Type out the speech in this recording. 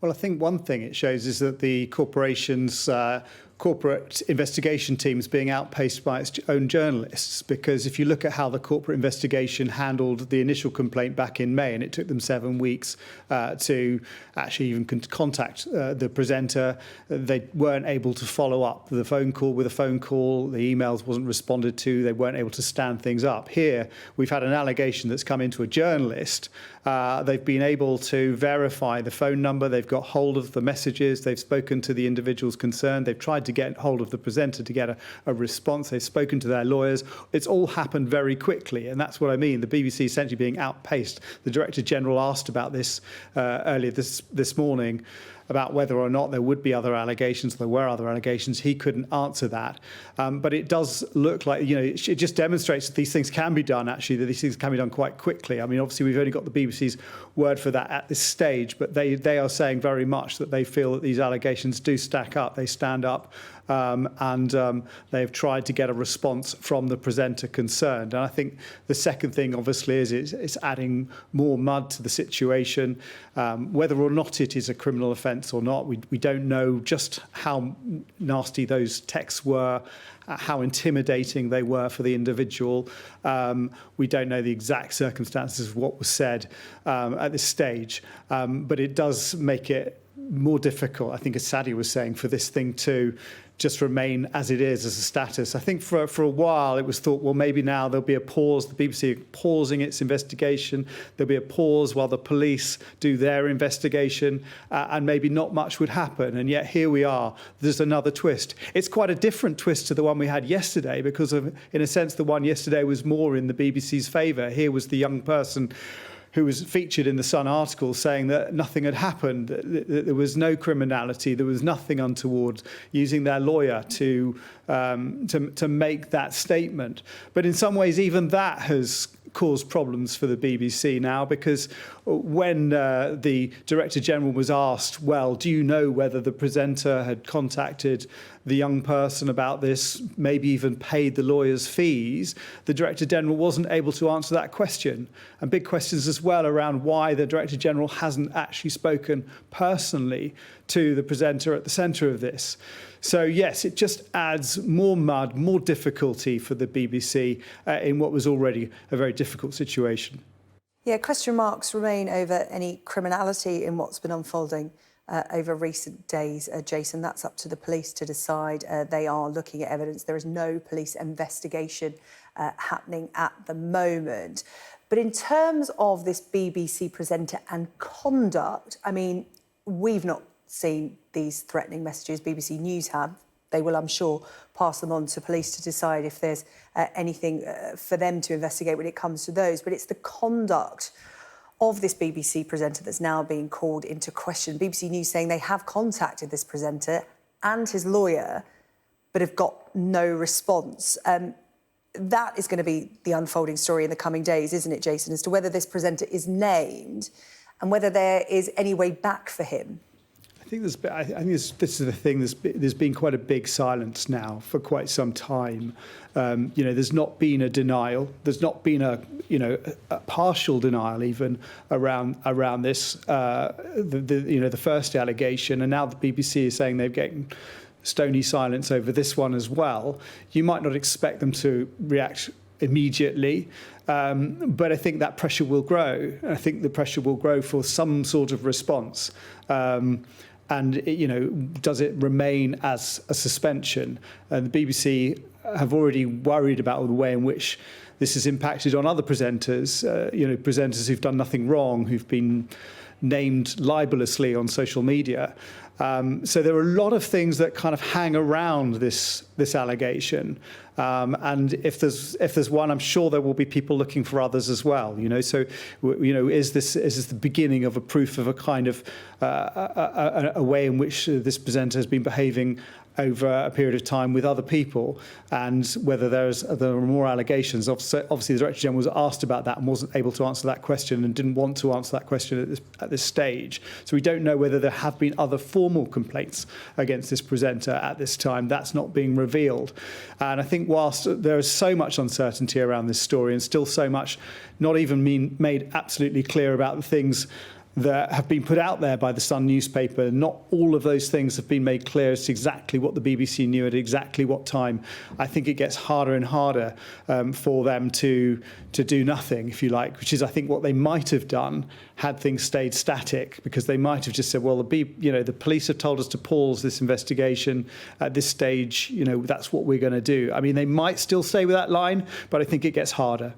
Well, I think one thing it shows is that the corporation's corporate investigation team is being outpaced by its own journalists, because if you look at how the corporate investigation handled the initial complaint back in May, and it took them 7 weeks to actually even contact the presenter, they weren't able to follow up the phone call with a phone call, the emails wasn't responded to, they weren't able to stand things up. Here, we've had an allegation that's come into a journalist. They've been able to verify the phone number, they've got hold of the messages, they've spoken to the individuals concerned, they've tried to get hold of the presenter to get a response, they've spoken to their lawyers. It's all happened very quickly, and that's what I mean, the BBC essentially being outpaced. The Director General asked about this earlier this morning, about whether or not there would be other allegations. There were other allegations. He couldn't answer that. But it does look like, it just demonstrates that these things can be done, actually, that these things can be done quite quickly. I mean, obviously, we've only got the BBC's word for that at this stage, but they are saying very much that they feel that these allegations do stack up, they stand up, and they've tried to get a response from the presenter concerned. And I think the second thing, obviously, is it's adding more mud to the situation. Whether or not it is a criminal offence or not, we don't know just how nasty those texts were, how intimidating they were for the individual. We don't know the exact circumstances of what was said at this stage, but it does make it more difficult, I think, as Sadie was saying, for this thing to just remain as it is as a status. I think for a while it was thought, well, maybe now there'll be a pause, the BBC pausing its investigation, there'll be a pause while the police do their investigation, and maybe not much would happen. And yet here we are, there's another twist. It's quite a different twist to the one we had yesterday, because in a sense the one yesterday was more in the BBC's favour. Here was the young person who was featured in the Sun article saying that nothing had happened, that there was no criminality, there was nothing untoward, using their lawyer to make that statement. But in some ways, even that has caused problems for the BBC now, because when the Director General was asked, well, do you know whether the presenter had contacted the young person about this, maybe even paid the lawyer's fees, the Director General wasn't able to answer that question. And big questions as well around why the Director General hasn't actually spoken personally to the presenter at the centre of this. So yes, it just adds more mud, more difficulty for the BBC in what was already a very difficult situation. Yeah, question marks remain over any criminality in what's been unfolding over recent days. Jason, that's up to the police to decide. They are looking at evidence. There is no police investigation happening at the moment. But in terms of this BBC presenter and conduct, I mean, we've not seen these threatening messages. BBC News have. They will, I'm sure, pass them on to police to decide if there's anything for them to investigate when it comes to those. But it's the conduct of this BBC presenter that's now being called into question. BBC News saying they have contacted this presenter and his lawyer, but have got no response. That is going to be the unfolding story in the coming days, isn't it, Jason, as to whether this presenter is named and whether there is any way back for him. I think this is the thing. There's been quite a big silence now for quite some time. There's not been a denial. There's not been a partial denial even around this. The first allegation, and now the BBC is saying they're getting stony silence over this one as well. You might not expect them to react immediately, but I think that pressure will grow. I think the pressure will grow for some sort of response. And does it remain as a suspension? And the BBC have already worried about the way in which this has impacted on other presenters, presenters who've done nothing wrong, who've been named libelously on social media. So there are a lot of things that kind of hang around this allegation. And if there's one, I'm sure there will be people looking for others as well. So is this the beginning of a proof of a kind of a way in which this presenter has been behaving over a period of time with other people, and whether there are more allegations. Obviously, the Director General was asked about that and wasn't able to answer that question and didn't want to answer that question at this stage. So we don't know whether there have been other formal complaints against this presenter at this time. That's not being revealed. And I think whilst there is so much uncertainty around this story and still so much not even made absolutely clear about the things that have been put out there by the Sun newspaper. Not all of those things have been made clear as to exactly what the BBC knew at exactly what time. I think it gets harder and harder for them to do nothing, if you like, which is, I think, what they might have done had things stayed static, because they might have just said, well, the police have told us to pause this investigation at this stage. That's what we're going to do. I mean, they might still stay with that line, but I think it gets harder.